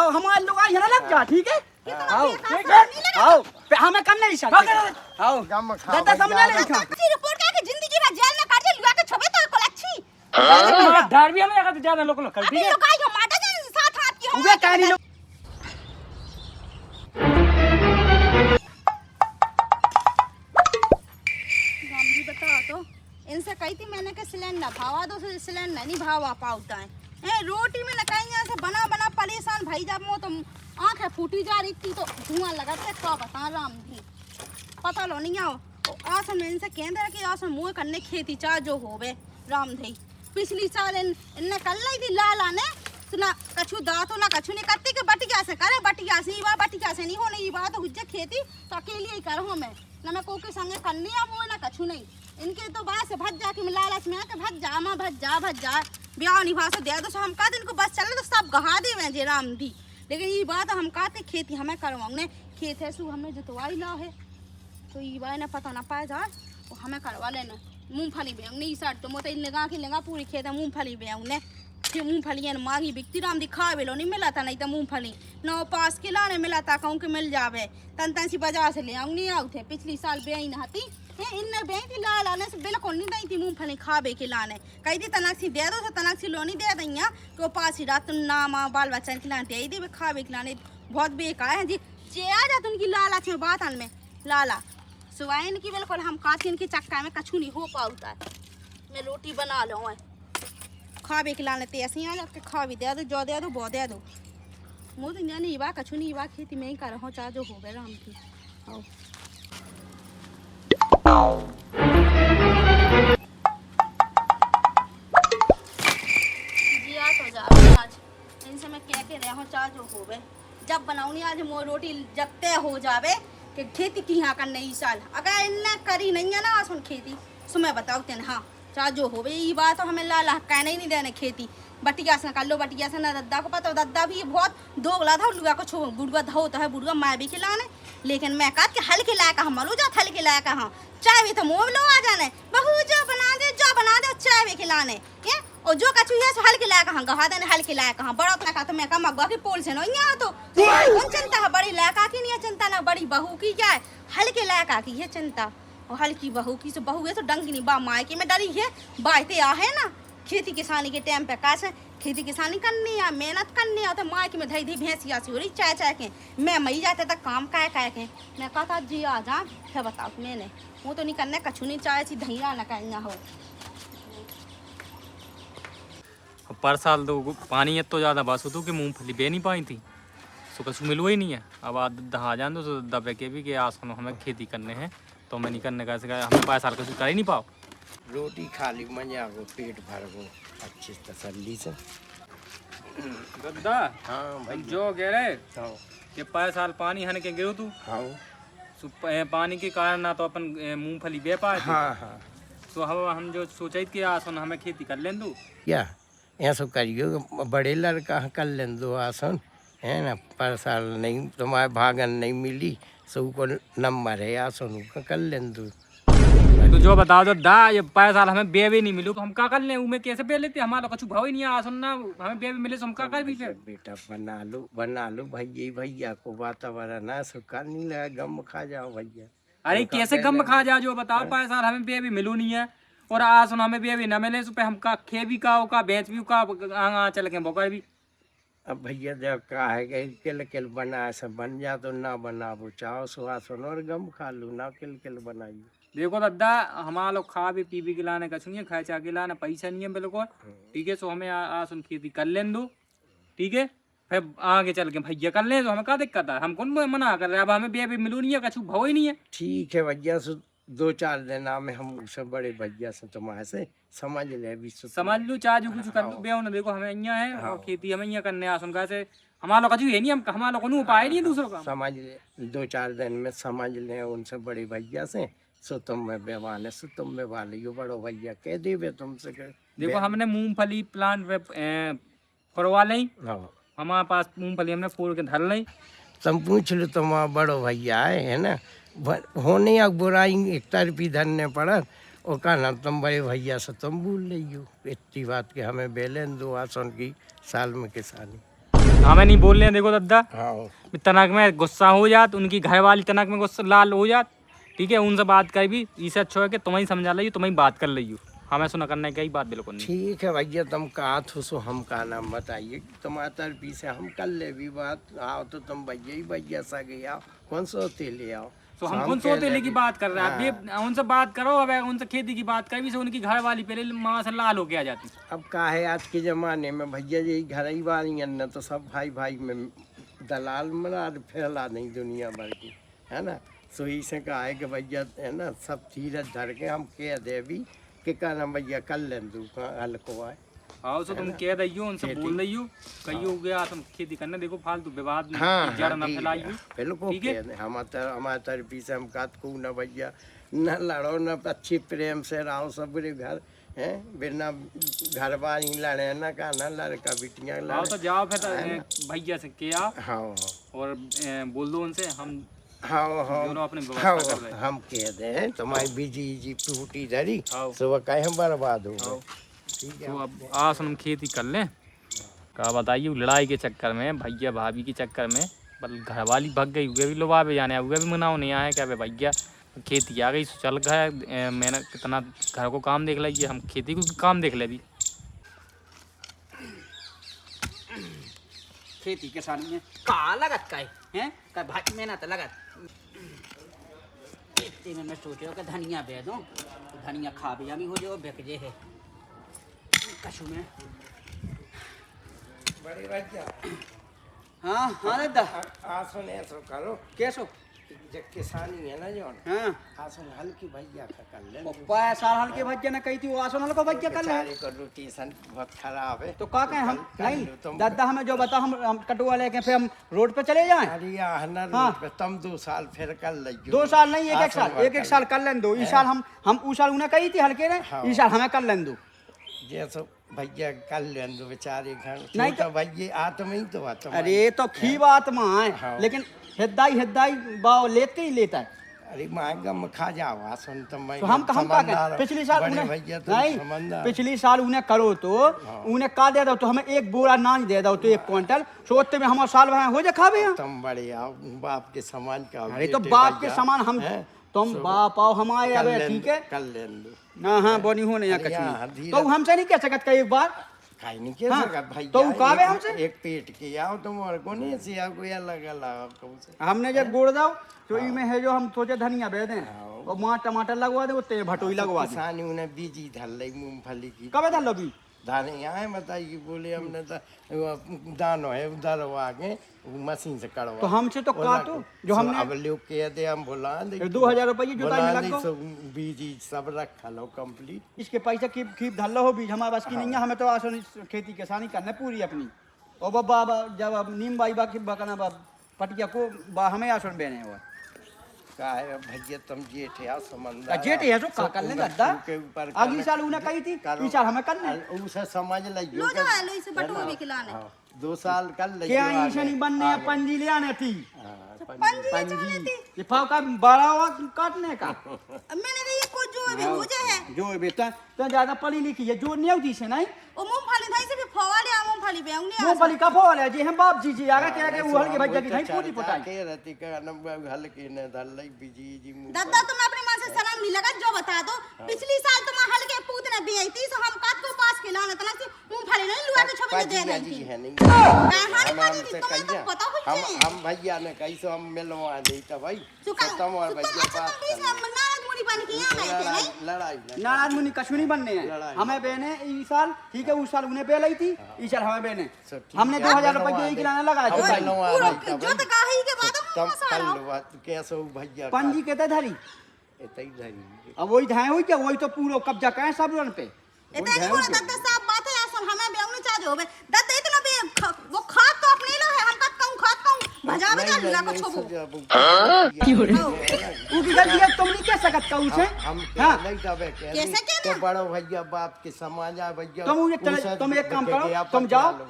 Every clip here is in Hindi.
हमारे लोग आए ना लग जा ठीक है हमें कम नहीं दादा समझा नहीं रिपोर्ट का जिंदगी में जेल में काट दे लुआ के छबे तो को अच्छी डर भी हमें जगह ज्यादा लोग कर ठीक है लोग आए माटा दे साथ हाथ की उगे कहानी लोग गांधी बता तो इनसे कही थी मैंने कि सिलेंडर भावा दो सिलेंडर नहीं भावा पाता है रोटी में लगाई यहाँ से बना बना परेशान भाई जब मो तो आंखें फूटी जा रही थी तो धुआं लगाते क्या बता राम जी पता लो नहीं आओ आसन में इनसे कहते हैं कि आसन मुँह करने खेती चाह जो होवे राम धई पिछली साल इनने कर ली थी लाला ने तो ना कछु दातो ना कछु नहीं करती कि बटिया से करे बटिया से ये बटिया से नहीं होने ये बात हुज्जे खेती तो अकेले ही करो मैं ना मैं कोई के संगे करनी अब वो ना कछु नहीं इनके तो बात से भज जा कि लालच में आके भज जा माँ भज जा ब्याह निभा से दे दो हम कहते इनको बस चले तो सब गहा दे मैं जे राम दी लेकिन ये बात हम कहते खेती हमें करवाऊंगे खेत है सु हमने जोतवाई ला है तो ये बात ना पता ना पाए जा वो हमें करवा लेना मूंगफली बेंगने इस साइड तो मोटे लगा के लगा पूरी खेत है मूंगफली बेंगने फिर मूंगफली मांगी बिकती राम दिखा बेलो नहीं मिला था नहीं तो मूंगफली नौ पास के लाने मिला था कहूँ कि मिल जावे तन सी बाजार से ले आऊँ नहीं आऊ थे पिछली साल बेई नहाती इनने बेई थी लाल आने से बिल्कुल नहीं दी थी मूंगफली खाबे के लाने कही थी तनाक्सी दे दो तो तनाक्सी लोनी दे दैया कि वो पास ही रात ना माँ बाल बच्चा के लाने दे दे खाबे के लाने बहुत बेकार है जी चे आ जाते उनकी लाला में बात आन में लाला सुबह इनकी बिल्कुल हम काशी इनकी चक्का में कछु नहीं हो पाता है मैं रोटी बना लो खाबे के लाने ते ऐसे आ जाके खा भी दे दो जो दे दो बो दे दो मुझे तो नहीं बा कछु नहीं बा खेती में ही कर रहा हूँ चाह जो हो गए राम की आओ जी आ तो जा आज इनसे मैं कह के रहा हूँ चाह जो हो गए जब बनाऊनी आज मोर रोटी जब तय हो जावे कि खेती की यहाँ करने इस साल अगर इनने करी नहीं है ना सुन खेती सो मैं बताओ तेन हाँ चाह जो हो ये बात तो हमें लाला कहने ही नहीं देने खेती बटिया से कर लो बटिया से ना दद्दा को पता दद्दा भी बहुत दोगला था लुआ को छो बुढ़वा धोता है बुढ़वा मैं भी खिलाने लेकिन मैं कहा कि हल्के लायक हम मलू जा हल्के लायक हाँ चाय भी तो मोह लो आ जाने बहू जो बना दे चाय भी खिलाने ये और जो कछु है सो हल्के लायक हाँ गहा देने हल्के लायक हाँ बड़ा तो तो मैं कहा मगवा की पोल से नो यहाँ तो कौन चिंता है बड़ी लायक की नहीं है चिंता ना बड़ी बहू की क्या है हल्के लायक की है चिंता और हल्की बहू की सो बहू है तो डंकी नहीं बा मायके में डरी है बाइते आ है ना खेती किसानी के टाइम पे कैसे खेती किसानी करनी है मेहनत करनी है तो मायके में धई धी भैंसिया सी हो रही चाय के मैं मई जाते तक काम काय के मैं कहा था जी आ जा क्या बताओ मैंने वो तो नहीं करने कछु नहीं चाय सी धैया न कहना हो पर साल तो पानी इतना ज़्यादा बस हो तो कि मूंगफली बे नहीं पाई थी सो कुछ मिलो ही नहीं है अब दहा जान दो तो दबे के भी कि आज हमें खेती करने हैं तो हमें नहीं करने का हमें 5 साल कुछ कर ही नहीं पाओ रोटी खा ली मजा को पेट भर को अच्छी तसल्ली से गद्दा हाँ भाई जो कह रहे हाँ कि 5 साल पानी हन के गिरो तू हाँ पानी के कारण ना तो अपन मूंगफली बे पाए हाँ हाँ तो हम जो सोचे कि आसन हमें खेती कर लें दू या ऐसा करियो बड़े लड़का कर लें दो आसन है ना पर साल नहीं तुम्हारे भागन नहीं मिली सब को नंबर है आसन का कर लें दो तो जो बताओ तो दा ये 5 साल हमें बे भी नहीं मिलो तो हम का कर लें उमें कैसे बे लेते हमारा कुछ भाव ही नहीं आसन ना हमें बे भी मिले तो हम का कर भी फिर बेटा बना लो भैया को वातावरण ना सुखा नहीं लगा गम खा जाओ भैया अरे कैसे गम खा जा जो बताओ 5 साल हमें बे भी मिलो नहीं है और आसन हमें बे भी न मिले तो हम का खे भी का बेच भी का आगा चल के बोकर भी अब भैया जब का है कि किल किल बना सब बन जा तो ना बना वो चाहो सुहासन और गम खा लूँ ना किल किल बनाइए देखो दादा हमारा लोग खा भी पी भी के लाने कछु नहीं है खाए चा के लाने पैसा नहीं है बिल्कुल ठीक है सो हमें आसन खेती कर लें दो ठीक है फिर आगे चल के भैया कर लें तो हमें क्या दिक्कत है हम कौन मना कर रहे हैं अब हमें बे भी मिलू नहीं है कछु भाव ही नहीं है ठीक है भैया सो 2-4 दिन में हम उससे बड़े भैया से तुम्हारे से समझ ले भी समझ लो चाह जो कुछ कर लो बे ना देखो हमें यहाँ है और खेती हमें यहाँ करने आसन कैसे हमारा लोग कछु है नहीं हम हमारा लोग को उपाय नहीं है दूसरों का समझ ले 2-4 दिन में समझ ले उनसे बड़े भैया से सो तुम में बेवान सो तुम में वाली बड़ो भैया कह दे तुमसे देखो हमने मूंगफली प्लांट करवा लें हमारे पास मूंगफली हमने फोड़ के धर लें तुम पूछ लो तुम बड़ो भैया है ना होने या बुराई एक तरफी धरने पड़त और कहना तुम बड़े भैया से तुम भूल लियो इतनी बात के हमें बेलेन दो आसन की साल में किसानी। हमें नहीं बोल रहे, देखो दादा हाँ तनक में गुस्सा हो जात, उनकी घर वाली तनक में गुस्सा लाल हो जात, ठीक है, उनसे बात कर भी इससे अच्छा है कि तुम्हें समझा ली, तुम्हें बात कर ली, हमें सुना करने की बात बिल्कुल नहीं। ठीक है भैया तुम कहा तो सो हम का नाम बताइए तुम्हारे तरफी से हम कर ले भी बात आओ तो तुम भैया ही भैया सगे आओ कौन सोते ले आओ तो हम कौन सोतेले की बात कर रहे हैं, आप उनसे बात करो, अब उनसे खेती की बात कर भी से उनकी घर वाली पहले माँ से लाल होके आ जाती। अब का है आज के ज़माने में भैया यही घर ही वाली न तो सब भाई भाई में दलाल मरा फैला नहीं दुनिया भर की है ना। सो इसे कहा है कि भैया है ना सब धीरज धर के हम कह दे भी कि कहना भैया कर लें दू हल्को आए। हाँ तो तुम कह दियो उनसे बोल दियो कहियो गया तुम खेती करने, देखो फालतू विवाद हाँ जड़ न फैलाइयो। बिल्कुल हमारे तरफी से हम कहत को न भैया न लड़ो न अच्छी प्रेम से रहो सबरे घर हैं बिना घर बार ही लड़े न का न लड़का बिटियाँ हाँ लड़े। तो जाओ फिर भैया से क्या हाँ और बोल दो उनसे हम हाँ दोनों अपने व्यवस्था कर रहे हैं। हम कह दें तुम्हारी बिजी जी टूटी धरी हाँ। सुबह कहीं बर्बाद हो गए। ठीक है तो अब आज हम खेती कर लें, क्या बताइए लड़ाई के चक्कर में भैया भाभी के चक्कर में बल घर वाली भग गई, हुए भी लोबावे जाने हुए भी मनाओ नहीं आए क्या भैया खेती आ गई चल गया, मैंने कितना घर को काम देख लिया, हम खेती को काम देख ले भी। खेती किसानी में का लगत का है का भाई मेहनत लगत इतने में मैं सोचो कि धनिया बे दो तो धनिया खा भी हमी हो जाओ बेक जे है कशु में। बड़े भैया हाँ हाँ दादा आसन ऐसो करो कैसो जब किसानी है ना जो हाँ आसन हल्की भैया का कर ले पप्पा साल हल्के भज्जा ने कही थी वो आसन हल्को भज्जा कर ले बेचारे का रोटेशन बहुत खराब है तो का कहें हम कर नहीं लो तुम। दादा हमें जो बता हम कटुआ लेके फिर हम रोड पे चले जाएं। अरे यार हाँ। तुम 2 साल फिर कर लियो 2 साल नहीं एक आसन साल एक साल कर लें दो इस साल हम उस साल उन्हें कही थी हल्के ने हाँ। इस साल हमें कर लें दो। जैसे भैया कर लें दो बेचारे घर नहीं तो भैया आत्मा ही तो आत्मा अरे तो खी बात माँ है हाँ। लेकिन हिद्दाई बाव लेते ही लेता है। अरे माँ गम खा जाओ आसन तो मैं तो हम का समझदार पिछली साल बड़े उन्हें भैया तुम नहीं समझदार पिछली साल उन्हें करो तो उन्हें का दे दो तो हमें 1 बोरा नान दे दो तो 1 क्विंटल सोचते में हमारा साल भर हो जा खावे यहाँ। तुम बड़े आओ बाप के समान का अरे तो बेटे बाप के भैया, समान हम हैं? तुम सो बाप आओ हमारे कर अब लें ठीक है कर लें दो ना हाँ बोनी हो नहीं अरे यहाँ कछ धीरे- तो हमसे नहीं कह सकत का एक बार खाई नहीं के हाँ, सकत भैया तो उकावे एक- हमसे? एक पेट के आओ तुम और को नहीं से आओ कोई अलग अलग तुमसे हमने जब गोड़ दाओ तो इमें है जो हम सोचे धनिया बे दें और वहाँ टमाटर लगवा दे वो भटोई लगवा दे किसानी उन्हें बीजी धर ली मूंगफली की कब था लगी दाने यहाँ बताइए बोले हमने तो दानो है उधरवा के मशीन से कड़वा तो हमसे तो काटो जो सब हमने अब लोग कह दे हम बुला दे 2000 रुपये जुताई में लग गो सब बीजी सब रखा लो कंप्लीट इसके पैसे खीप धल्लो हो बीज हमारे बस की नहीं है हमें तो आसन खेती किसानी करने पूरी अपनी और बाबा जब नीम बाई बाकी बकना पटिया को हमें आसन बेने हुआ का है भैया तुम जेठ है समझदार जेठ है तो का कर ले दादा के ऊपर अगली साल उन्हें कही थी इस साल हमें करना है। उसे समझ लियो लो जा लो इसे बटुआ भी खिलाने 2 साल कर लियो क्या आगे। इसे नहीं बनने है पंजी ले आने थी हाँ, पंजी ले जाने थी ये फाव का बड़ा हुआ काटने का मैंने कहा ये कुछ जो भी हो जाए है जो बेटा तो ज्यादा पढ़ी लिखी है जो नहीं होती से नहीं ओ मूंगफली थाई से भी फवाले आ मूंगफली पे उन्हें मूंगफली का फवाल है जी हम बाप जी जी आगे क्या के वो हल्के भज्जा की नहीं पूरी पटाई के रहती का नंबर हल्के ने धर लई बीजी जी मुंह दादा तुम अपनी मां से सलाम नहीं लगा जो बता दो पिछली साल तुम हल्के पूत ने बेई थी सो हम काट को पास के लाना तना से मूंगफली नहीं लुआ के छबे दे रही थी है नहीं कहानी हम पानी हमसे थी तुम्हें तो कहिया पता हो हम भैया ने कैसे हम मिलवा दे तो भाई सुका तुम और भैया अच्छा बात तुम बीच में नाराज मुड़ी बन के यहां गए थे नहीं लड़ाई नाराज मुनि कश्मीरी बनने हैं लड़ाई। हमें बहने इस साल ठीक है उस साल उन्हें बेल आई थी इस साल हमें बहने सब ठीक हमने है, 2000 बनवा रुपये दे। खिलाने लगाया अब जुताई। बनवा पूरा दे तो जो तो कही के बाद तुम हम कर लो बात कैसे हो भैया पंजी कहते धरी इतना ही धरी अब वही धाए हुई क्या वही तो पूरा कब्जा करें सब रन पे इतना नहीं बोला दादा साहब बात है असल हमें बेउने चाह जो दादा इतना भी वो खाद तो अपने लो है हम का कहूं खाद कहूं भजा जावे जा लुगा को छोबो उनकी गलती है, तुम नहीं कह सकत का उसे। हम हाँ। नहीं जावे कैसे कहना? तो बड़ो भैया बाप के समाज आ भैया तुम एक काम करो,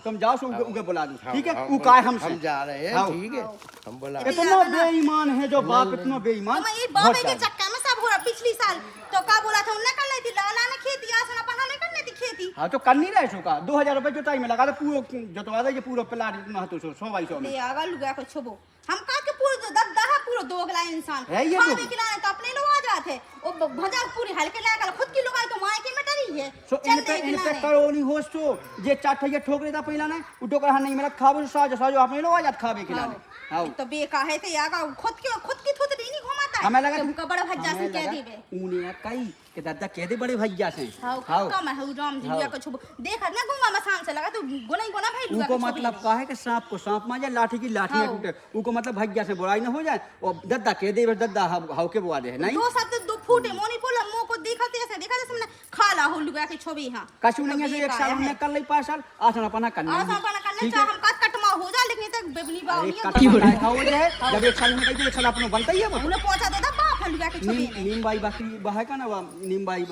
तुम जाओ सो उगे बुला दो, ठीक है? हाँ, वो काय हमसे हम जा रहे हैं, हाँ। ठीक है, हम बोला इतना बेईमान है जो बाप, इतना बेईमान। तो ये बाबे के चक्कर में सब हो रहा। पिछली साल तो का बोला था उन्होंने कर ली थी लाला ने खेती, आसन अपन नहीं करने थी खेती। हाँ तो कर नहीं रहे सो का 2000 रुपए जोताई में लगा दे, पूरा जोतवा दे, पूरा प्लाट इतना तो 100-200 में ले आगा लुगा को छोबो। हम का के पूरा जो दद्दा है, पूरा दोगला इंसान है ये खावे तो। खिलाने तो अपने लोग आ जाते। ओ भजा पूरी हल्के लाकर खुद की लुगाई तो मायके में डरी है। सो इन पे करो नहीं हो सो जे चाट भैया ठोक देता पहला ने उठो कर नहीं मिला खावे साजो अपने लोग आ जात खावे खिलाने। हाँ तो बेका है तो आगा खुद की थोत नहीं घुमाता है। हमें लगा तुमका बड़ा भज्जा से कह देबे ऊने कई के दादा कह दे बड़े भैया से। हां कम है राम जी को छोबो देख ना घुमा मसान से लगा तो गोना गोना भाई लुगा उनको मतलब का है कि सांप को सांप मार जाए, लाठी की लाठी में टूटे। उनको मतलब भैया से बुराई ना हो जाए और दद्दा कह दे दद्दा हाउ के बुआ दे नहीं। दो शब्द दो फूटे मोनी बोला मुंह को देखते ऐसे देखा जैसे मैंने खाला हो लुगा के छोबी। हां कछु नहीं है, 1 साल हमने कर ली 5 साल आसन अपना करना आसा अपना करने चाह हम कटमा हो जा, लेकिन तक बेबनी बाव नहीं खाओ जाए जब 1 साल में कहीं 1 साल अपना बनता ही है वो। उन्हें पहुंचा देता बाप है लुगा के छोबी नीम बाई बाकी बहा का ना नीम बाई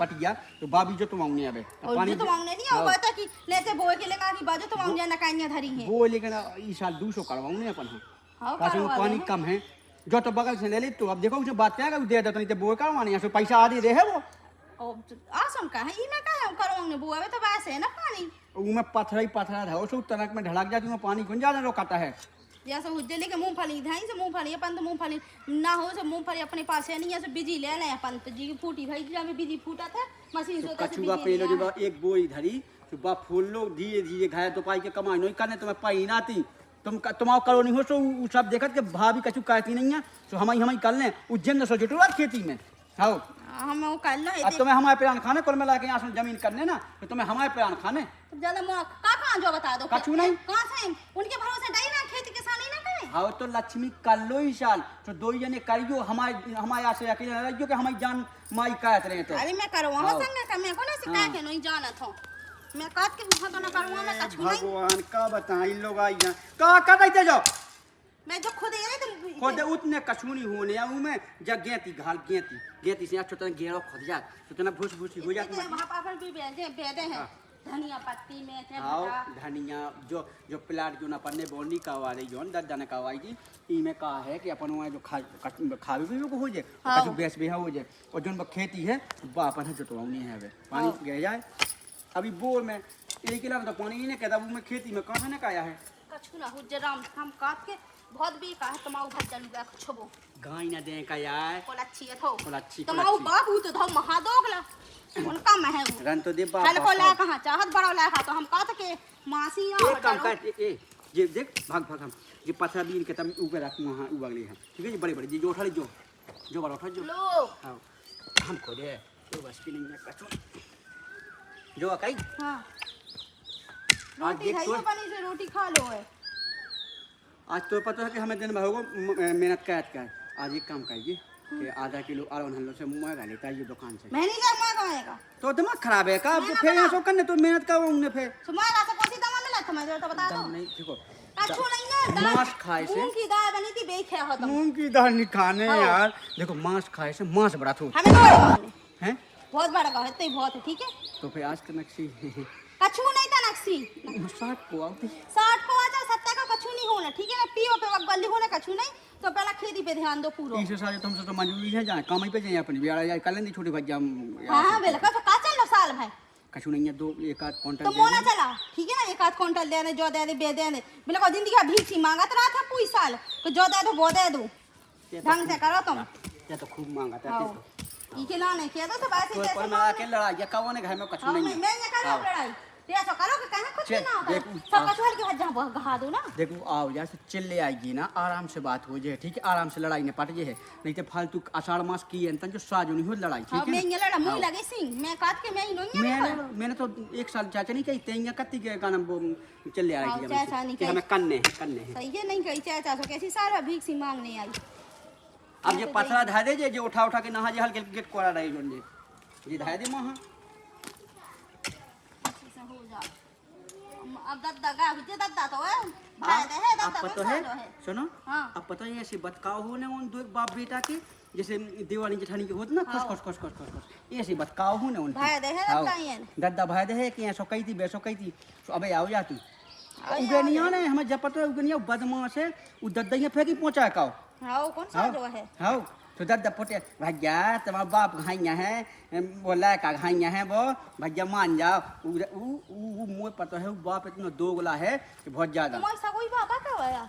पटिया तो बाबी जो तुम आउने आवे और जो तो मांगने नहीं होगा था कि लेते बोए के लगा कि बाजू तो मांग जाना काइया धरी है वो, लेकिन इस साल 200 करवाऊंगे अपन हां कासे में पानी कम है जो तो बगल से ले ली तो अब देखो उसे बात क्या दे देता नहीं तो बोए करवाने यहाँ से पैसा आदि दे है वो। और आसम का है इना का हम करवाने बुआवे तो वैसे है ना पानी उनमें पथरा है वो सब तनक में ढलक जाती है, पानी कौन ज्यादा रोकाता है। जैसे उज्जले के मूंगफली धाई से मूंगफली अपन तो मूंगफली ना हो से मूंगफली अपने पास है नहीं है, बिजी ले ले अपन तो जी फूटी भाई जी में बिजी फूटा था मशीन से कछुआ पे लो जब एक बोई धरी तो बा फूल लो धीरे धीरे घाय तो पाई के कमाई नहीं करने तुम्हें पाई ना आती तुम करो नहीं हो सो उ सब देखत के भाभी कछु कहती नहीं है तो हम कर लें उज्जैन सो जुटवा खेती में। हाँ हम वो कर लो अब तुम्हें हमारे प्यान खाने कुल मिला के यहाँ से जमीन करने ना तो तुम्हें हमारे प्यान खाने ज्यादा का कहां जो बता दो कछु नहीं कहां से उनके भरोसे डाई ना खेती किसानी ना करे। हाँ तो लक्ष्मी कर लो ही साल तो 2 जने करियो हमारे यहाँ से अकेले रहियो कि हमारी जान माई कहत रहे तो। अरे मैं करवा हाँ। संग का मैं को ना सिखा के नहीं जानत हूं मैं काट के वहां तो ना करवा मैं कछु नहीं। भगवान का बताई लोग आई हैं का करते जाओ मैं जो खुद ये तो खुद उतने कछूनी होने या में जग गेती घाल गेती से छोटा घेरो खुद जा तो तना भूस भूसी हो जाती है। वहां पर भी बेदे हैं धनिया पत्ती में थे आओ धनिया जो प्लाट जो ना पन्ने बोंडी का वाली जोन दद्दा ने कवाई थी ई में का है कि अपन वहां जो खावे भी को हो जाए कछु बेच भी हो जाए और जोन खेती है बा अपन है जो तो नहीं है पानी गए जाए अभी बोर में 1 किलो में तो पानी ही नहीं कहता वो में खेती में कहां ने काया है कछु ना हो जराम हम काट के बहुत बेकार है तमाऊ भात चलूगा छबो गाय ना दे का यार कोलाची है थो कोलाची तमाऊ बाबू तो धम महादोगला उनका मह रन तो दे बाप हल को ला कहां चाहत बड़ा ला तो हम काट के मासी आ एक काम कर ए ये देख भाग हम ये पथरा बीन के तम ऊपर रख वहां उगले हैं ठीक है जी बड़े बड़े जो उठा ले जो बड़ा उठा जो लो हां हमको दे तो बस की नहीं कछु जो कई हां आज रोटी देख खाइए पानी से रोटी खा लो है आज तो पता है कि हमें दिन भर होगा मेहनत का है आज एक काम करिए कि आधा किलो आलू हल्लो से मंगा लेता है ये दुकान से मैं नहीं ले मंगाएगा तो दिमाग खराब है का फिर यहाँ सो करने तो मेहनत का उन्हें फिर तुम्हारा से कोसी दवा मिला था मैं तो बता दो नहीं देखो कछु नहीं ना मांस खाए से मूंग की दाल बनी थी बेखे हो तुम मूंग की दाल नहीं खाने यार देखो मांस खाए से मांस बड़ा थो हमें तो हैं बहुत बड़ा गाँव है तो बहुत है ठीक है तो फिर आज तक नक्सी कछु नहीं था नक्सी 60 को आती 60 को आ जाओ 70 का कछु नहीं होना ठीक है ना पियो पे वक्त गली होना कछु नहीं तो पहला खेती पे ध्यान दो पूरा 300 साल तुमसे तो मंजूरी है जाए कमाई पे जाए अपनी बियाह जाए कल नहीं छोटी भज्जा हां बेल का चल लो साल भाई कछु नहीं है 2-1 क्विंटल तो मोना चला ठीक है ना 1 क्विंटल दे दे जो दे दे बे दे दे बिल्कुल को जिंदगी का भीख मांगत रहा था पूरी साल तो जो दे दो वो दे दो ढंग से करो तुम ये तो खूब मांगा था ई के लाने किया तो बात तो है पर मैं के लड़ाई या कौन घर में कछु नहीं है मैं ये करो लड़ाई ते ऐसा करो कि कहां कुछ ना होता सब कछु हल के भज्जा गहा दो ना देखो आओ जैसे चिल्ले आएगी ना आराम से बात हो जाए ठीक है आराम से लड़ाई ने पट जाए नहीं तो फालतू आषाढ़ मास की है जो साजो नहीं हो लड़ाई ठीक है मैं ये लड़ा मुंह लगे सिंह मैं काट के मैं ही नहीं मैंने तो 1 साल चाचा नहीं कही तेंगा कत्ती के गाना चिल्ले आएगी चाचा नहीं कि हमें करने हैं सही है नहीं कही चाचा तो कैसी सारा भीख सी मांगने आई अब ये पथरा धा दे जे उठा के नहा जे हल्के गेट कोरा रही जोन जे धा दे महा हो जा अब दद्दा गा दद्दा तो है भाई दे है अब पता है सुनो हाँ। अब पता है ऐसे बतकाव होने उन दो बाप बेटा के जैसे देवानी जेठानी के होते ना खस खस खस खस खस खस ऐसे बतकाव होने उन भाई दे है बताइए दद्दा भाई दे है कि ऐसो कही थी बेसो कही थी तो अबे आओ जा तू उगनिया ने हमें जब पता है उगनिया बदमाश है वो दद्दा ये फेंकी पहुंचा काओ हाँ कौन सा जो है हाँ तो दद्दा पोटे भैया तुम्हारा बाप घाइया है बोला का घाइया है वो भैया मान जाओ वो मुझे पता है वो बाप इतना दोगला है कि बहुत ज्यादा तुम्हारा सा कोई बाबा का हुआ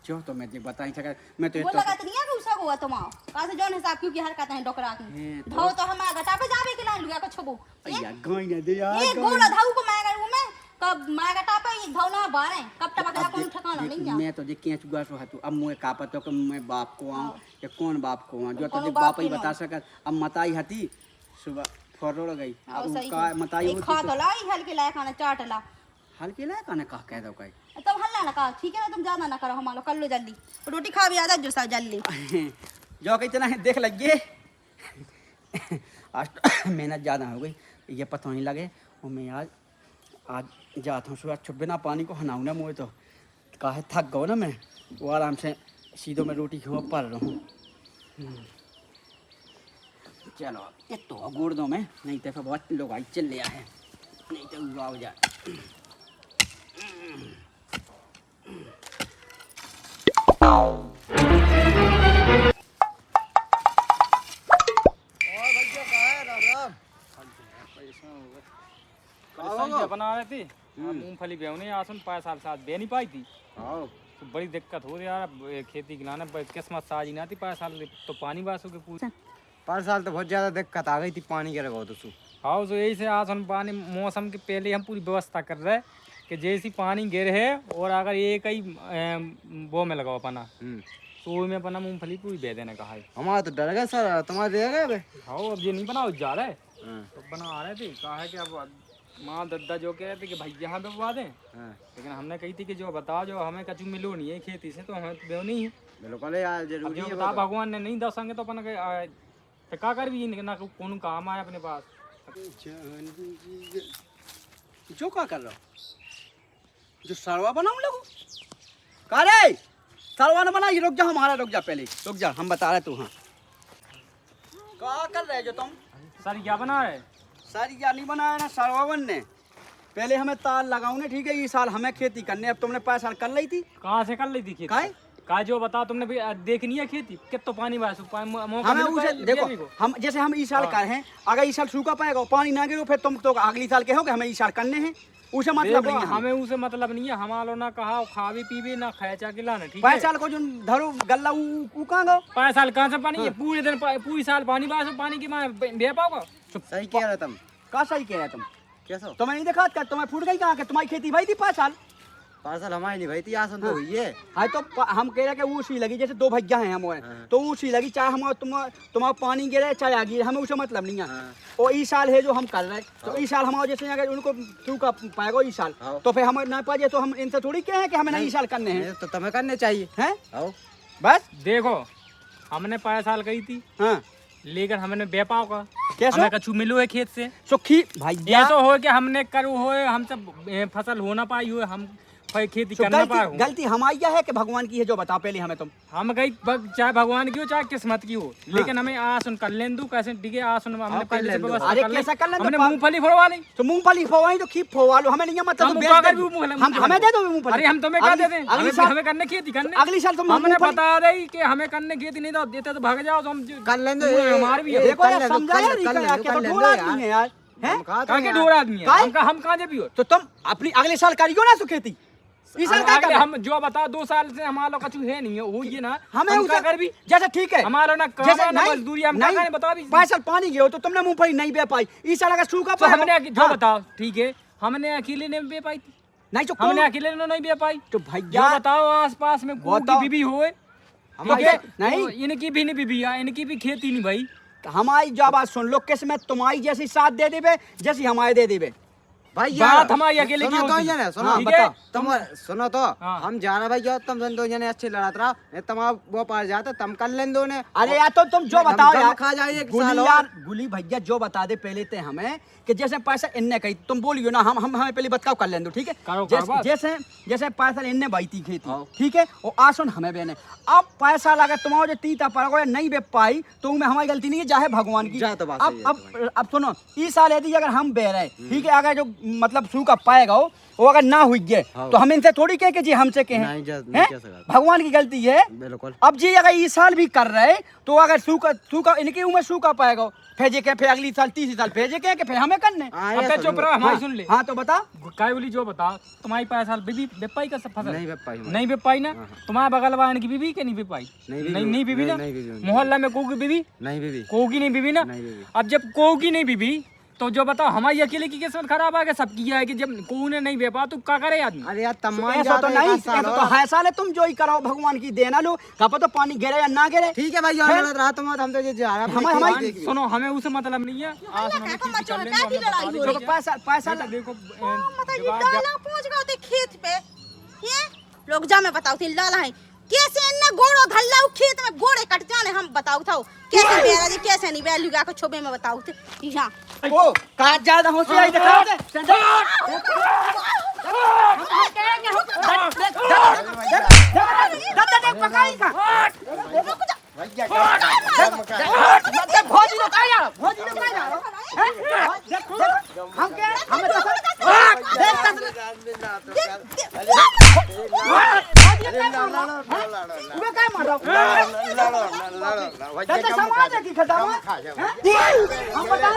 क्यों तो मैं बता नहीं सका मैं तो बोला का नहीं है कि उसका हुआ तुम्हारा कहां से जौन हिसाब क्यों की हरकत है डोकरा की भाव तो हमारा घटा पे जावे के लाइन लुगा को छबू यार गाय ने दे यार ये गोला धाऊ को मैं करूं मैं कब मैं घटा पे भावना बारे कब तक का कौन ठिकाना नहीं है मैं तो देख के चुगा सो हतु अब मुझे का पता कि मैं बाप को आऊं या कौन बाप को आऊं जो तो बाप ही बता सकत अब मताई हती सुबह फरोड़ गई अब का मताई होती खा तो लाई हल्के लायक खाना चाटला हल्के लायक आने कह कह दो कई तुम हल्ला ना कहा ठीक है ना तुम ज्यादा ना करो हमारा कर लो जल्दी रोटी खा भी आजा जो सा जल्दी जो कि इतना है देख लगे आज तो मेहनत ज़्यादा हो गई ये पता नहीं लगे और मैं आज जाता हूँ सुबह छुप बिना पानी को हनाऊँ ना मुझे तो काहे थक गो ना मैं वो आराम से सीधो में रोटी खा पड़ रहा हूँ चलो ये तो गुड़ दो मैं नहीं तो फिर बहुत लोग आई चल लिया है नहीं तो वो आओ जाए पैसा बना रहे थे मूंगफली बेवने आसन पैसा साथ दे नहीं पाई थी तो बड़ी दिक्कत हो रही यार खेती खिलाने पर किस्मत साज ही ना थी पैसा तो पानी बासों के पूछ पर साल तो बहुत ज़्यादा दिक्कत आ गई थी पानी के रखो तो हाँ तो यही से आसन पानी मौसम के पहले हम पूरी व्यवस्था कर रहे हैं कि जैसी पानी गिर है और अगर एक ही वो में लगाओ अपना तो में अपना मूंगफली पूरी दे देने कहा है हमारा तो डर गया सर तुम्हारे दे गए हाँ अब ये नहीं बनाओ जा रहे तो बना रहे थे कहा है कि अब माँ दद्दा जो कह रहे थे कि भाई यहाँ पे बवा दें लेकिन हमने कही थी कि जो बताओ जो हमें कचू मिलो नहीं है खेती से तो हमें तो नहीं है बिल्कुल यार अब जरूरी जो है बता भगवान ने नहीं दसेंगे तो अपन तो क्या कर भी ना कौन काम आए अपने पास जो क्या कर रहा हो जो सरवा बनाऊं लगू का रे सरवा ना बना ये रुक जा हमारा रुक जा पहले रुक जा हम बता रहे तू हाँ क्या कर रहे जो तुम सर क्या बना रहे सारी या नहीं बनाया ना सरवा बनने पहले हमें तार लगाऊ ने ठीक है ये साल हमें खेती करने अब तुमने 5 साल कर ली थी कहाँ से कर ली थी खेती काहे का जो बता तुमने भी देखनी है खेती कितना पानी बास मौका हमें मिल उसे पाए देखो देने को। हम जैसे हम इस साल कर हैं अगर इस साल सूखा पाएगा पानी ना गिरो फिर तुम तो अगली साल कहोगे हमें इस साल करने हैं उसे मतलब देखो, नहीं है हमें उसे मतलब नहीं है हमारो ना कहा खावे पीवे ना खैचा खिलाना ठीक 5 है साल को जो धरो गल्ला ऊ कहाँ गो 5 साल कहाँ से पानी है पूरे दिन पूरी साल पानी बास पानी की मैं दे पाओगा सही कह रहे तुम का सही कह रहे तुम कैसा तुम्हें नहीं देखा कर तुम्हें फूट गई कहाँ के तुम्हारी खेती भाई थी 5 साल पार्सल हमारी नहीं भाई थी आसन तो हुई है हाँ तो हम कह रहे कि वो उसी लगी जैसे 2 भैया हैं हमारे तो वो उसी लगी चाहे हम तुम्हारा पानी गिरे चाहे आगे हमें उसे मतलब नहीं है और इस साल है जो हम कर रहे हैं तो इस साल हमारे जैसे अगर उनको सूखा पाएगा इस साल तो फिर हमें ना पाए तो हम इनसे थोड़ी कहे कि हमें नहीं इस साल करने हैं तो तुम्हें करने चाहिए हैं आओ बस देखो हमने 5 साल कही थी हाँ लेकिन हमने बेपाव का कैसे हमें कछु मिलो है खेत से सुखी भैया ऐसा हो कि हमने करू हो हम सब फसल हो ना पाई हो हम खेती कर ना पाए हो गलती हमारी है कि भगवान की है जो बता पहले हमें तुम हम गई चाहे भगवान की हो चाहे किस्मत की हो लेकिन हमें आसन कर लें दू कैसे ठीक है आसन हमने पहले से व्यवस्था अरे कर ली कैसा कर लें हमने मूंगफली फोड़वा ली तो मूंगफली फोवाई तो खीप फोवा लो हमें नहीं है मतलब हम तो उगा बेच कर दो। भी मूंगफली- हम हमें दे दो मूंगफली अरे हम तुम्हें क्या दे दें अगली साल हमें करने खेती करने अगली साल तुम हमने मूंगफली- बता रही कि हमें करने खेती नहीं दो देते तो भाग जाओ तो हम कर लेंगे हमारे भी है। देखो यार समझाया नहीं क्या क्या तो ढोल आदमी है यार हैं कहाँ के ढोर आदमी है हम कहाँ से भी हो तो तुम अपनी अगले साल करियो ना सु खेती इस साल क्या अगले कर हम जो बताओ 2 साल से हमारा कछु है नहीं है वो ये ना हमें हम उसे कर भी जैसे ठीक है हमारा ना काम जैसे है ना नहीं- मजदूरी हम नहीं, क्या बता भी 5 साल पानी गए हो तो तुमने मूंगफली नहीं बे पाई इस साल अगर सूखा तो हमने पाएगा जो बताओ ठीक है हमने अकेले ने बे पाई थी नहीं तो हमने कौन अकेले ने नहीं बे पाई तो जो भैया बताओ आसपास में कोई बताओ। बीबी होए हमारी ठीक है? नहीं तो इनकी भी नहीं बीबी है इनकी भी खेती नहीं भाई हमारी जो बात सुन लो किस्मत तुम्हारी जैसी साथ दे देवे जैसी हमारे दे देवे भैया बात हमारी अकेले की सुनो तो होती। जने सुनो ठीक है? बताओ तुम सुनो तो हाँ। हम जाना भैया तुम दो जने अच्छे लड़त रहा नहीं तुम वो पार जाते तुम कर लें दो ने अरे यार तो तुम जो बताओ यार खा जाए एक गुली साल और। यार गुली भैया जो बता दे पहले ते हमें कि जैसे पैसा इनने कही तुम बोलियो ना हम हमें पहले बताओ कर लें दो ठीक है करो, जैसे करो बात। जैसे जैसे पैसा इनने बाईती खेती ठीक है और आसुन हमें बेने अब पैसा लगा तुम्हारा जो तीता पड़ गया नहीं बे पाई तो उनमें हमारी गलती नहीं है चाहे भगवान की जा तो बात सही है अब सुनो इस साल यदि अगर हम बह रहे ठीक है अगर जो मतलब सूखा पाएगा वो अगर ना हुई है तो हम इनसे थोड़ी कहे कि जी हमसे कहें नहीं हैं? कह सकते। भगवान की गलती है बिल्कुल अब जी अगर इस साल भी कर रहे तो अगर सूखा इनकी उम्र सूखा पाएगा भेजे के फिर अगली साल तीसरी साल भेजे के फिर हमें करने हाँ, अब ये चुप रहो हमारी सुन ले। हाँ तो बता काय बोली जो बता तुम्हारी पैसा बीबी बेपाई का सब फसल नहीं बे पाई नहीं बेपाई ना तुम्हारे बगल वाले की बीबी के नहीं बेपाई नहीं बीबी ना नहीं बीबी मोहल्ला में कोगी बीबी नहीं बीबी कोगी नहीं बीबी ना नहीं बीबी अब जब कोगी नहीं बीबी तो जो बताओ हमारी अकेले की किस्मत खराब है कि सबकी है कि जब कोई ने नहीं बेपा तो क्या करे आदमी। अरे यार तम ऐसा तो नहीं ऐसा तो है साले तुम जो ही कराओ भगवान की देना लो कहा तो पानी गिरे या ना गिरे ठीक है भाई और गलत रहा तुम हम तो ये जा रहा हमारे- हमारी- सुनो हमें उसे मतलब नहीं है आज हमें क्या खेती कर मचोड़ लेंगे, क्या की हमें लड़ाई बता हो दो। रही है? पैसा देखो मतलब ये जवाब डाला पहुंच गए थे खेत पे ये लोग जा मैं बताऊ थी डाला है कैसे इन्ना गोड़ो धल्ला खेत में गोड़े कट जाने हम बताऊ था कैसे बेरा जी कैसे नहीं वैल्यू का को छोबे में बताऊ थे यहां ओ काट ज्यादा होशियारी दिखाओ दे पकाई का भौजी लोग आ जाओ भौजी लोग आ जाओ हम क्या हमें क्या मार समाज है की खदावा हम बता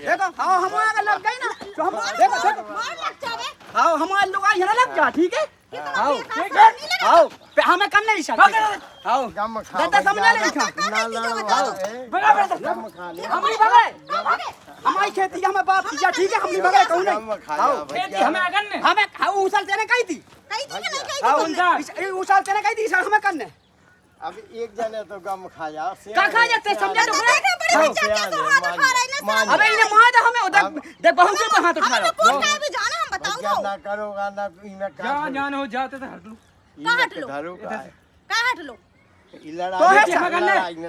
देखो हाँ हमारा लग गई ना तो हम देखो हाँ हमारे लोग आई है ना लग जा ठीक है आओ आओ हमें करने ही सकते आओ दादा समझ ले हमारी भगे हमारी खेती हमें बाप किया ठीक है हम नहीं भगे कहूँ नहीं आओ खेती हमें करने हमें उसल तेने कही थी उसल तेने कही थी सर हमें करने अब एक जने तो गम खाया का खा जाते समझा तो अबे इन्हें मार दे हमें उधर देख बहू के हाथ उठा लो ना करोगा ना इनमें जहाँ जाने हो जाते थे हट लो हट लो तो है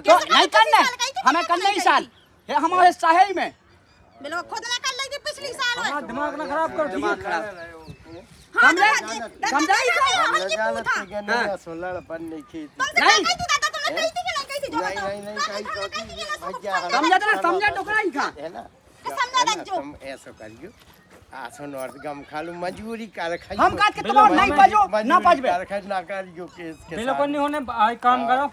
तो नहीं करने हमें करने ही साल ये हमारे साहे में बिल्कुल खुद ने कर ली थी पिछली साल में हमारा दिमाग ना खराब करो ठीक है समझाई समझा समझा टोकरा ही खा है ना समझा दे जो तुम ऐसा करियो आसन और गम खालू मजबूरी कर खाई हम काट के तुम्हारा नहीं पाजो ना पाजबे कर खाई ना करियो केस के बिल्कुल नहीं होने आज काम करो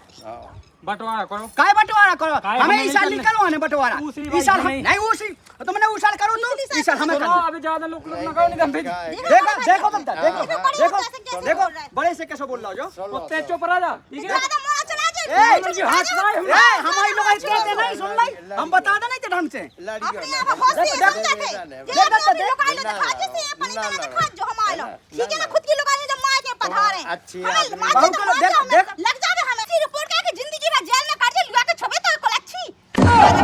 बंटवारा करो काय बंटवारा करो काय हमें हमें इस साल नहीं नहीं करवाने बंटवारा दूसरी इस साल बार हम नहीं। नहीं उसी तुमने उस साल करो तो इस साल हमें सुनो करना अभी ज्यादा लोग ना करो नहीं तो हम भेज देखो देखो तुम देखो देखो देखो बड़े से कैसे बोल रहा हो जो कुत्ते चुप रह जा ठीक है ज्यादा मोड़ा चला जाए जी हाथ लगाए हम ए हमारी लोग ऐसे कहते नहीं सुन लाई हम बता दे नहीं थे ढंग से अपने आप होश से समझा थे ये लोग भी लोग आए तो खा जैसे ये पानी का खा जो हमारा ठीक है ना खुद की लोग आए जब मार के पधारे अच्छी बहू को देख लग जावे हमें की रिपोर्ट का कि जिंदगी का जेल में काट के लुआ के छोबे तो कोल अच्छी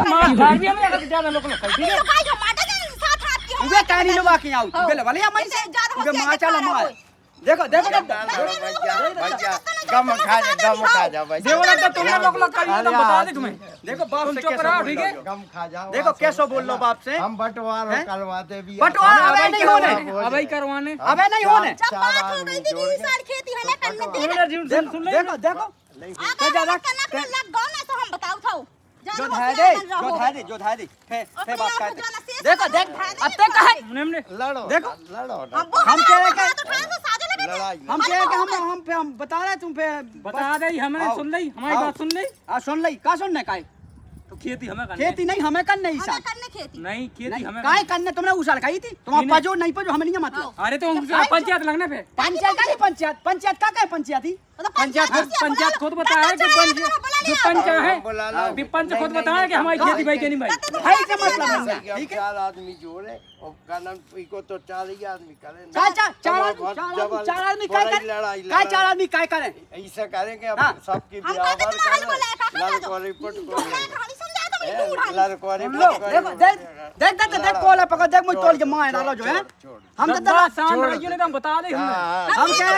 मार भाई भी हमें अगर ज्यादा लोग ना अपने लोग आए जो माटा के साथ हाथ की उबे कहनी लोग आके आओ उबे वाले हम से उबे मार चला मार देखो देखो भैया गम खा जा भैया देवरा तो तुमने लोग करिए तो बता दे तुम्हें देखो बाप तुम से चुप कैसे रहो बोल ठीक रहा है हो गम खा जाओ देखो कैसे बोल लो बाप से हम बंटवारा करवाते भी बंटवारा अबे नहीं होने अबे करवाने अबे नहीं होने जब बात हो गई थी इस साल खेती हमें करने दे उन्होंने जीवन सुन ले देखो देखो आगे ज्यादा करना लग गौ ना तो हम बताओ था जो धाय दे फे बात कर देखो देख अब तक कहे हमने लड़ो देखो लड़ो हम कह रहे हैं लड़ाई हम कह रहे हैं कि हम पे हम बता रहे हैं तुम पे बता दे हमें आओ। सुन ले हमारी आओ। बात सुन ले आ सुन लई का सुनने काय तो खेती हमें करने खेती नहीं हमें करने ही हमें साल करने खेती नहीं खेती नहीं हमें काय करने तुमने उसाल कही थी तुम नहीं। पजो नहीं पजो हमें नहीं मतलब अरे तो पंचायत लगने पे पंचायत का नहीं पंचायत का क्या पंचायत ही पंचायत खुद बताया है कि जो पंच है विपंच खुद बताया कि हमारी खेती भाई के नहीं भाई भाई का मतलब नहीं ठीक है चार आदमी जोड़े और कानून को तो चार ही आदमी करें चार आदमी काय करे काय चार आदमी काय करे ऐसा करेंगे हाँ। सबकी हम बराबर कहते तुम्हारी बोला है, करें काका लड़को रिपोर्ट को कहानी समझा भाई दूर है लड़कोरी देखो देख कोला पकड़ देख मुझे तोड़ के मार डालो जो है हम तो बस शांत रहिए नहीं तो हम बता दे हम क्या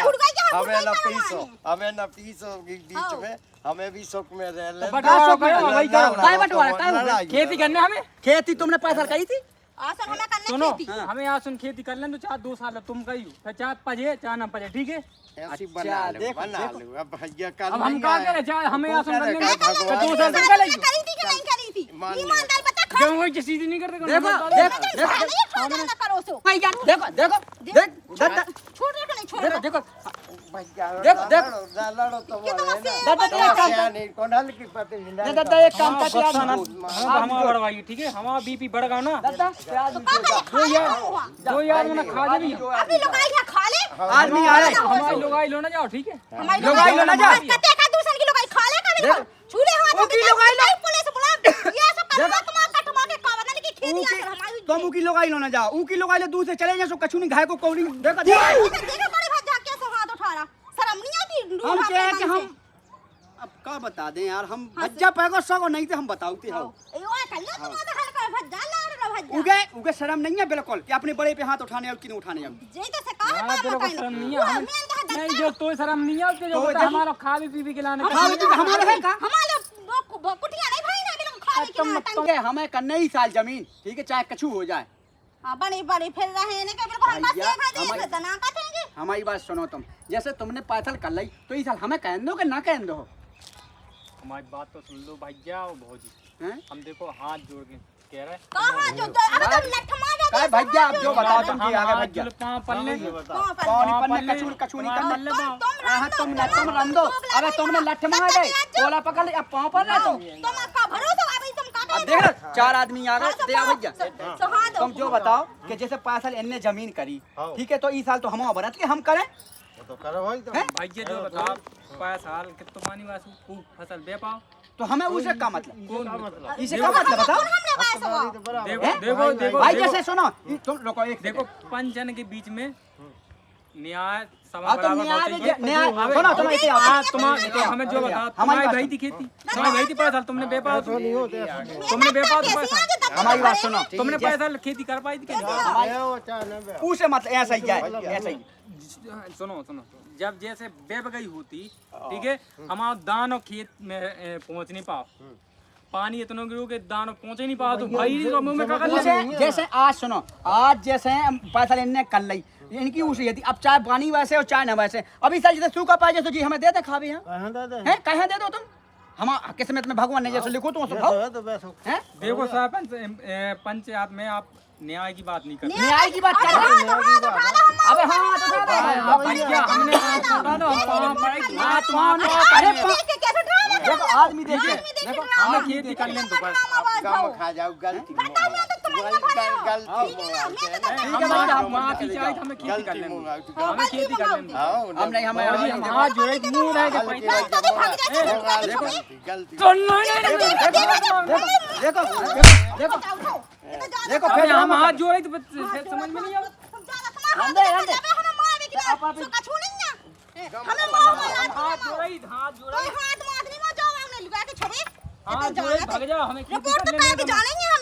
हमें न पीसो के बीच में हमें भी सुख में रह ले बंटवारा करो भाई करो काय बंटवारा काय खेती करने हमें खेती तुमने पैसा कही थी आसन हमें करने सुनो खेती हमें यहाँ सुन खेती कर लें तो 4 साल तुम कही फिर 4 पजे 4 न पजे ठीक है ऐसी अच्छा, बना लो अब भैया कल अब हम नहीं कहा आए। करें चाहे हमें यहाँ सुन कर लेंगे भगवान तो 2 साल तक कर लेंगे करी थी कि नहीं करी थी मान लो। ईमानदार बता खा क्यों वही चीज नहीं करते देखो देख करो सो भैया देखो छोड़ दे नहीं छोड़ देखो देखो भैया देखो, देख। लड़ो तो कितना बोले ना से- दादा एक काम नहीं कोणाल की पति नहीं दादा एक काम कर यार हमारा बढ़वाइए ठीक है हमारा बीपी बढ़ गया ना दादा प्याज दो यार मैंने खा जाए अपनी लोग आई खा ले आदमी आ रहे हमारे लोग आई लो ना जाओ ठीक है हमारी लोग आई लो ना जा। कते का दूसरे की लोग आई खा ले का बिल्कुल छूले हाथ वो की लोग आई लो। पुलिस बुला ये सब कर कटवा के कावना की खेती आकर हमारी तुम उकी लोग आई लो ना जाओ उकी लोग आई लो दूर से चले जाओ कछु नहीं घाय को कौड़ी देखो देखो बड़े भाई जाके से हाथ उठा रहा शर्म नहीं आती हम क्या है कि हम अब क्या बता दें यार हम भज्जा पैगो सगो नहीं थे हम बताते हो ए ओए कल ना तुम तो हल्का भज्जा ला रहा भज्जा उगे शर्म नहीं है बिल्कुल कि अपने बड़े पे हाथ उठाने और किन उठाने अब जे तो से कहा हाँ तेरे को शर्म नहीं है नहीं जो तो शर्म नहीं है जो बता हमारा खा भी पी भी खिलाने का हमारे है का हमारे कुटिया नहीं भाई ना बिल्कुल खा के ना तुम हमें करने ही साल जमीन ठीक है चाहे कछु हो जाए हां बड़ी बड़ी फिर रहे ने के बिल्कुल हम बस भैया, ये खा दे हमारी- तना का देंगे हमारी बात सुनो तुम जैसे तुमने पैथल कर ली तो इस साल हमें कह दो कि ना कह दो हमारी बात तो सुन लो भैया और भौजी हैं हम देखो हाथ जोड़ के कह रहे कहां जो अरे तुम लठ मार काय भैया आप जो बताओ तुम की आगे हाथ भैया जोड़ पांव पल्ले कौन पन्ने कछु नहीं करना तुम रंदो अबे तुमने लठ मार गए कोला पकड़ ले अब पांव पर ना तुम तुम का भरोसा अभी तुम का अब देख लो 4 आदमी आ गए दे भैया तो हां तुम जो बताओ कि जैसे 5 साल इनने जमीन करी ठीक है तो इस साल तो हम बरत के हम करें तो करो भाई तो हैं? भैया जो बताओ 5 साल कितो पानी वासु खूब फसल दे पाओ तो हमें उसे का मतलब कौन इसे का मतलब बताओ हमने वास देखो देखो देखो भाई देखो जैसे सुनो तुम लोगो एक देखो 5 जन के बीच में न्याय अब समान तुम बराबर होना न्याय चाहिए। सुनो सुनो इसे हाँ तुम्हारे हमें जो बता तुम्हारी भाई थी खेती तुम्हारी भाई थी 5 साल तुमने बेपार तुमने बेपार 5 साल हमारी बात सुनो तुमने 5 साल खेती कर पाई थी कि नहीं? उसे मतलब ऐसा ही जाए ऐसा ही सुनो सुनो जब जैसे बेब गई होती ठीक है हमारा दान और खेत में पहुंच नहीं पाओ पानी इतना गिरो के दान और पहुंच ही नहीं पाओ तो भाई तो मुंह में क्या कर उसे ले जैसे आज सुनो आज जैसे पैसा इनने कर ली इनकी उसी है अब चाहे पानी वैसे और चाहे न वैसे अभी साल जैसे सूखा पाए जैसे जी हमें दे दे खा भी हैं कहाँ दे दो तुम हम किस्मत में भगवान ने जैसे लिखो तो हैं देखो सरपंच पंचायत में आप न्याय की बात नहीं करते न्याय की बात कर रहे हैं अबे हाँ तो उठा दे भैया हमने उठा दो हम पाँव पड़े हाथ मान अरे कैसे ड्रामा देखो आदमी देखिए देखो हमें खेती कर लें तो बस कम खा जाओ गलती हमारा माफी चाहिए हमें खेती कर लें हमें खेती कर लें हम नहीं हमें हम हाथ जोड़े मुंह रह के पैसा गलती तो नहीं देखो देखो देखो अरे हम हाथ जोड़े तो समझ में नहीं आया हाथ जोड़े हाथ जोड़े भाग जाओ हमें खेती कर लें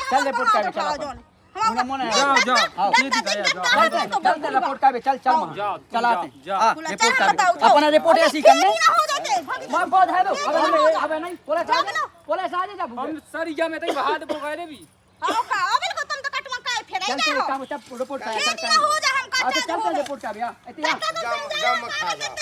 चल रिपोर्ट कर चल मुना मुना जाओ जाओ खेती कर जाओ चल रिपोर्ट कर चल चल जाओ, चलाते जाओ। हां रिपोर्ट कर अपना रिपोर्ट ऐसी करने मां बहुत है दो अब नहीं पुलिस आ जा हम सरिया में तो बहा दे गए भी चल तो काम चल रिपोर्ट कर चल चल रिपोर्ट कर भैया इतना गम खा जाओ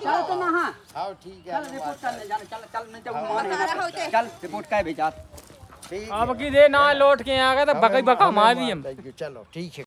चल तो ना हां हाँ ठीक चल है रिपोर्ट कर ले जाने चल चल नहीं तो मान है चल रिपोर्ट कर भेजा ठीक अब की दे ना लौट के आ गए तो बकई बका मार भी हम चलो ठीक है